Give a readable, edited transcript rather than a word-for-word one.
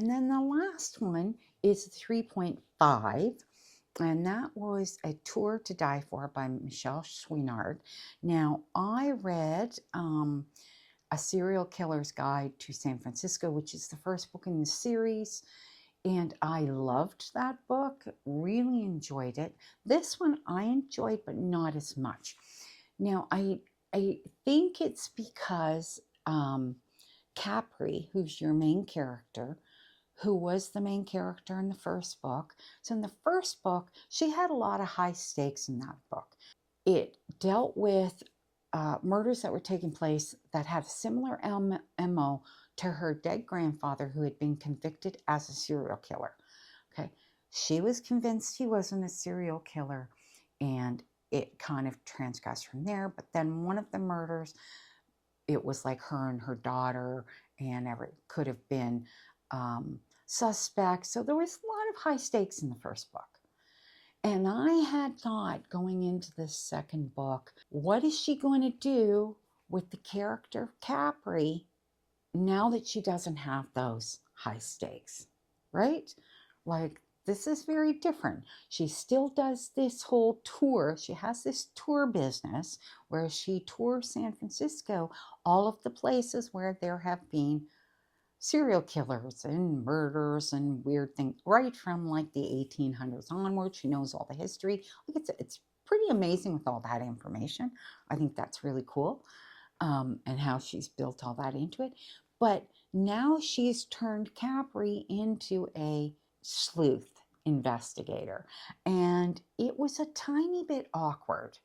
And then the last one is 3.5. And that was A Tour to Die For by Michelle Chouinard. Now, I read A Serial Killer's Guide to San Francisco, which is the first book in the series. And I loved that book, really enjoyed it. This one I enjoyed, but not as much. Now, I think it's because Capri, who's your main character, who was the main character in the first book. So in the first book, she had a lot of high stakes in that book. It dealt with murders that were taking place that had a similar MO to her dead grandfather, who had been convicted as a serial killer. Okay, she was convinced he wasn't a serial killer, and it kind of transgressed from there. But then one of the murders, it was like her and her daughter, and could have been suspects. So there was a lot of high stakes in the first book. And I had thought, going into this second book, what is she going to do with the character of Capri now that she doesn't have those high stakes, right? Like, this is very different. She still does this whole tour. She has this tour business where she tours San Francisco, all of the places where there have been serial killers and murders and weird things, right from like the 1800s onward. She knows all the history. Like, it's pretty amazing with all that information. I think that's really cool, and how she's built all that into it. But now she's turned Capri into a sleuth investigator, and it was a tiny bit awkward